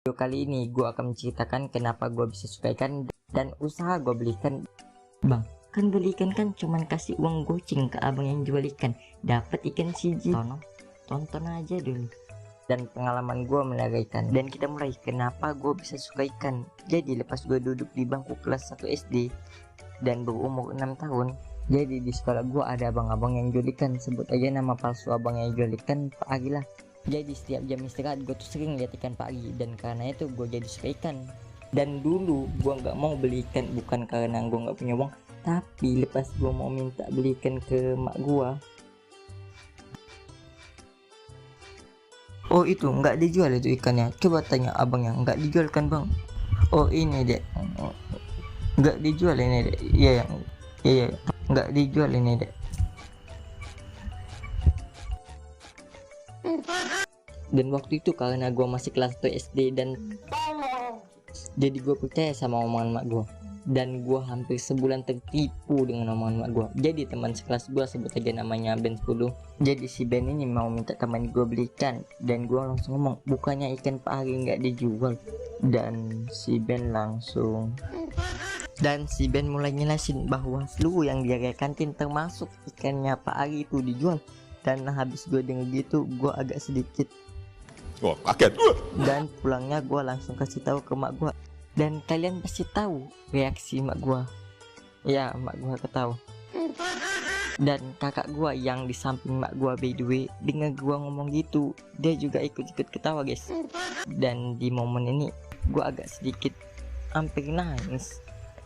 Video kali ini gue akan menceritakan kenapa gue bisa suka ikan dan usaha gue belikan. Bang, kan beli ikan kan cuman kasih uang goceng ke abang yang jual ikan, dapat ikan siji. Tonton aja dulu. Dan pengalaman gue melihara ikan. Dan kita mulai kenapa gue bisa suka ikan. Jadi lepas gue duduk di bangku kelas 1 SD dan berumur 6 tahun, jadi di sekolah gue ada abang-abang yang jual ikan. Sebut aja nama palsu abang yang jual ikan, Pak Agi lah. Jadi setiap jam istirahat gue tuh sering lihat ikan pagi, dan karena itu gue jadi suka ikan. Dan dulu gue nggak mau beli ikan bukan karena gue nggak punya uang, tapi lepas gue mau minta beli ikan ke mak gue. Oh itu nggak dijual itu ikannya, coba tanya abangnya. Nggak dijual kan bang? Oh ini dek, nggak dijual ini dek. Iya iya, nggak dijual ini dek. Dan waktu itu karena gue masih kelas 1 SD dan jadi gue percaya sama omongan mak gue, dan gue hampir sebulan tertipu dengan omongan mak gue. Jadi teman sekelas gue, sebut aja namanya Ben 10. Jadi si Ben ini mau minta teman gue belikan, dan gue langsung ngomong bukannya ikan Pak Ari nggak dijual. Dan si Ben mulai nyelasin bahwa seluruh yang dia kantin termasuk ikannya Pak Ari itu dijual. Dan habis gue denger gitu, gue agak sedikit kaget. Dan pulangnya gue langsung kasih tahu ke mak gue. Dan kalian pasti tahu reaksi mak gue. Ya, mak gue ketawa. Dan kakak gue yang di samping mak gue, by the way, dengar gue ngomong gitu, dia juga ikut-ikut ketawa guys. Dan di momen ini gue agak sedikit hampir nangis.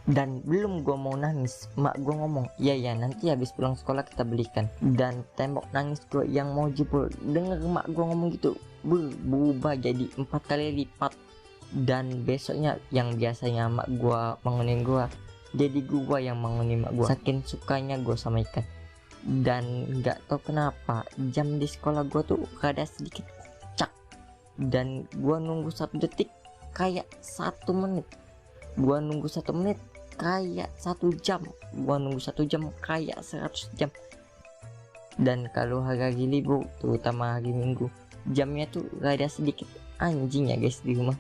Dan belum gue mau nangis, mak gue ngomong, ya nanti habis pulang sekolah kita belikan. Dan tembok nangis gue yang mau jebol denger mak gue ngomong gitu berubah jadi 4 kali lipat. Dan besoknya yang biasanya mak gue bangunin gue, jadi gue yang bangunin mak gue, saking sukanya gue sama ikan. Dan nggak tahu kenapa jam di sekolah gue tuh rada sedikit kocak, dan gue nunggu 1 detik kayak 1 menit, gue nunggu 1 menit kayak 1 jam, gua nunggu 1 jam kayak 100 jam. Dan kalau hari libur, terutama hari Minggu, jamnya tuh rada sedikit anjing ya guys di rumah.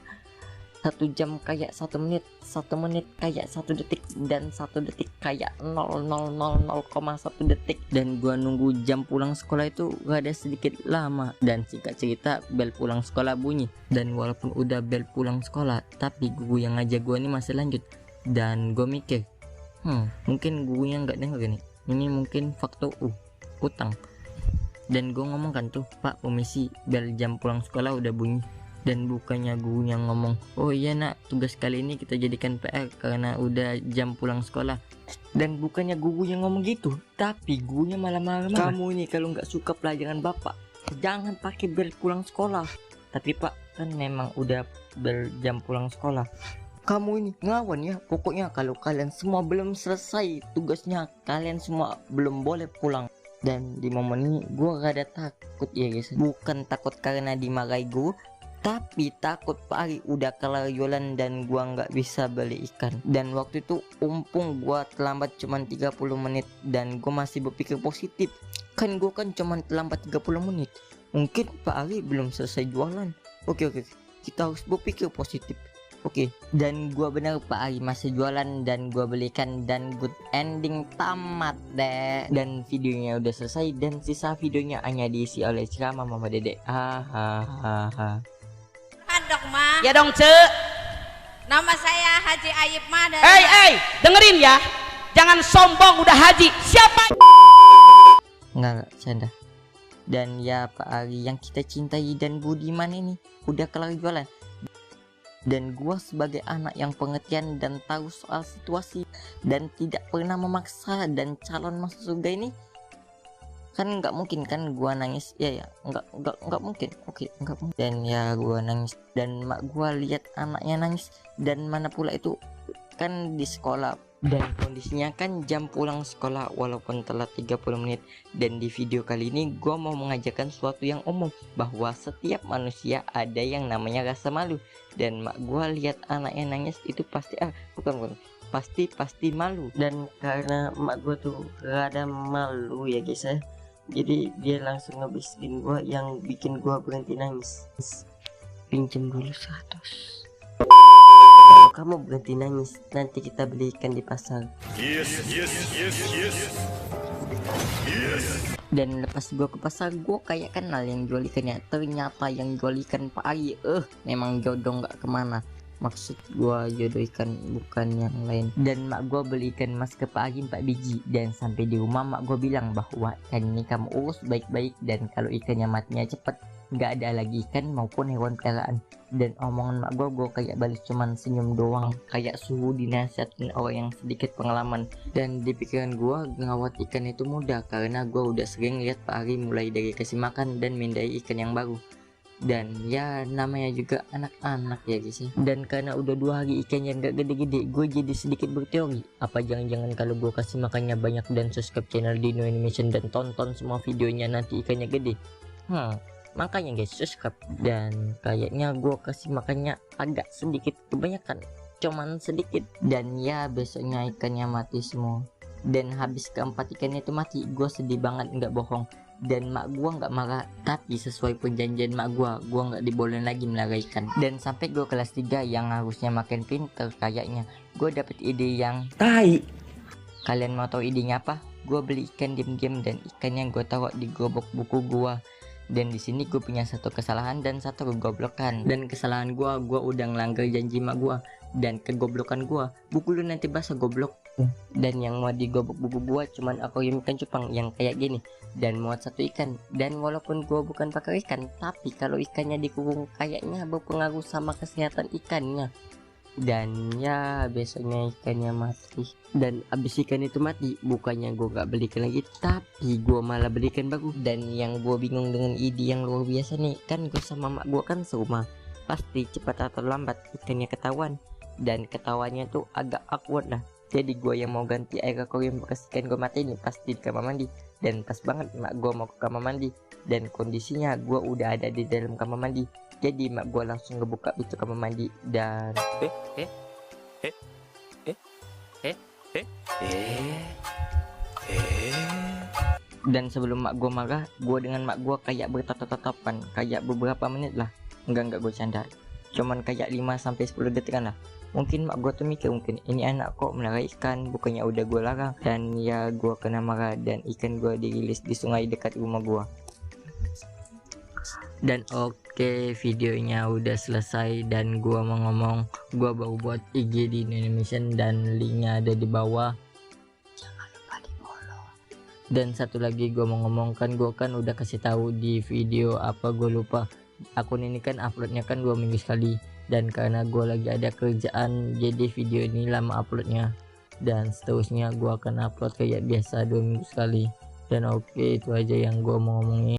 1 jam kayak 1 menit, 1 menit kayak 1 detik, dan 1 detik kayak 0,000,1 detik. Dan gua nunggu jam pulang sekolah itu rada sedikit lama. Dan singkat cerita, bel pulang sekolah bunyi. Dan walaupun udah bel pulang sekolah, tapi guru yang ngajak gua ini masih lanjut. Dan gue mikir, mungkin gurunya nggak denger nih, ini mungkin faktor utang. Dan gue ngomong kan tuh, Pak permisi, bel jam pulang sekolah udah bunyi. Dan bukannya gurunya ngomong, oh iya nak, tugas kali ini kita jadikan PR karena udah jam pulang sekolah. Dan bukannya gurunya ngomong gitu, tapi gurunya malah marah-marah, kamu ini kalau nggak suka pelajaran bapak, jangan pakai bel pulang sekolah. Tapi pak, kan memang udah bel jam pulang sekolah. Kamu ini ngelawan ya, pokoknya kalau kalian semua belum selesai tugasnya, kalian semua belum boleh pulang. Dan di momen ini gue rada takut ya guys, bukan takut karena dimarahi gue, tapi takut Pak Ari udah kelar jualan dan gue nggak bisa beli ikan. Dan waktu itu umpung gue terlambat cuman 30 menit, dan gue masih berpikir positif, kan gue kan cuman terlambat 30 menit, mungkin Pak Ari belum selesai jualan. Oke, kita harus berpikir positif. Oke, dan gua bener Pak Ari masih jualan dan gua belikan, dan good ending tamat deh. Dan videonya udah selesai, dan sisa videonya hanya diisi oleh ceramah Mama Dede. Hahaha. Adok mah. Ya dong cek. Nama saya Haji Ayib mah dari. Dengerin ya. Jangan sombong udah haji. Siapa? Enggak, canda. Dan ya Pak Ari yang kita cintai dan budiman ini udah kelar jualan. Dan gua sebagai anak yang pengertian dan tahu soal situasi dan tidak pernah memaksa dan calon masuk surga ini, kan nggak mungkin kan gua nangis. Ya nggak mungkin. Oke, nggak mungkin. Dan ya gua nangis, dan mak gua lihat anaknya nangis, dan mana pula itu kan di sekolah, dan kondisinya kan jam pulang sekolah walaupun telat 30 menit. Dan di video kali ini gua mau mengajarkan sesuatu yang umum, bahwa setiap manusia ada yang namanya rasa malu. Dan mak gua lihat anaknya nangis itu pasti pasti malu. Dan karena mak gua tuh rada malu ya guys ya, jadi dia langsung ngebisikin gua yang bikin gua berhenti nangis. pinjam dulu 100. Kalau kamu berhenti nangis, nanti kita beli ikan di pasar. Yes. Dan lepas gua ke pasar, gua kayak kenal yang jual ikannya. Ternyata yang jual ikan Pak Ari. Memang jodoh nggak kemana. Maksud gua jodoh ikan, bukan yang lain. Dan mak gua beli ikan mas ke Pak Ari 4 biji. Dan sampai di rumah mak gua bilang bahwa ikan ini kamu urus baik-baik, dan kalau ikannya matinya cepet, nggak ada lagi ikan maupun hewan peliharaan. Dan omongan mak gua kayak balas cuman senyum doang, kayak suhu dinasihatin orang yang sedikit pengalaman. Dan di pikiran gua ngawat ikan itu mudah, karena gua udah sering lihat Pak Ari mulai dari kasih makan dan mindai ikan yang baru. Dan ya namanya juga anak-anak ya guys ya. Dan karena udah 2 hari ikannya nggak gede-gede, gue jadi sedikit berteori, apa jangan-jangan kalau gue kasih makannya banyak dan subscribe channel Dino Animation dan tonton semua videonya nanti ikannya gede. Makanya guys subscribe. Dan kayaknya gue kasih makannya agak sedikit kebanyakan, cuman sedikit. Dan ya besoknya ikannya mati semua. Dan habis keempat ikannya itu mati, gue sedih banget, nggak bohong. Dan mak gua nggak marah, tapi sesuai perjanjian mak gua nggak dibolehin lagi melihara ikan. Dan sampai gua kelas 3 yang harusnya makin pinter, kayaknya gua dapet ide yang tai. Kalian mau tahu idenya apa? Gua beli ikan diam-diam dan ikannya gua taruh di gerobak buku gua. Dan di sini gue punya satu kesalahan dan satu kegoblokan. Dan kesalahan gua udah ngelanggar janji mak gua, dan kegoblokan gua, buku lu nanti basah goblok. Dan yang mau digobok buku gua cuman akuarium ikan cupang yang kayak gini, dan muat 1 ikan. Dan walaupun gua bukan pakai ikan, tapi kalau ikannya dikurung kayaknya berpengaruh sama kesehatan ikannya. Dan ya besoknya ikannya mati. Dan abis ikan itu mati, bukannya gue gak belikan lagi, tapi gue malah belikan baru. Dan yang gue bingung dengan ide yang luar biasa nih, kan gue sama mak gue kan serumah, pasti cepat atau lambat ikannya ketahuan. Dan ketahuannya tuh agak awkward lah. Jadi gue yang mau ganti air akuarium bekas ikan gue mati ini pasti di kamar mandi. Dan pas banget mak gue mau ke kamar mandi, dan kondisinya gue udah ada di dalam kamar mandi. Jadi mak gue langsung ngebuka pintu kamar mandi. Dan dan sebelum mak gue marah, gue dengan mak gue kayak bertatap-tatapan, kayak beberapa menit lah. Enggak gue canda, cuman kayak 5-10 detikan lah. Mungkin mak gue tuh mikir, mungkin ini anak kok melihara ikan, bukannya udah gue larang. Dan ya gue kena marah, dan ikan gue dirilis di sungai dekat rumah gue. Dan oke, videonya udah selesai. Dan gua mau ngomong, gua baru buat IG di Animation dan linknya ada di bawah, jangan lupa di follow. Dan satu lagi gua mau ngomong, kan gua kan udah kasih tahu di video apa, gua lupa. Akun ini kan uploadnya kan 2 minggu sekali, dan karena gua lagi ada kerjaan jadi video ini lama uploadnya. Dan seterusnya gua akan upload kayak biasa 2 minggu sekali. Dan oke, itu aja yang gua mau ngomongin.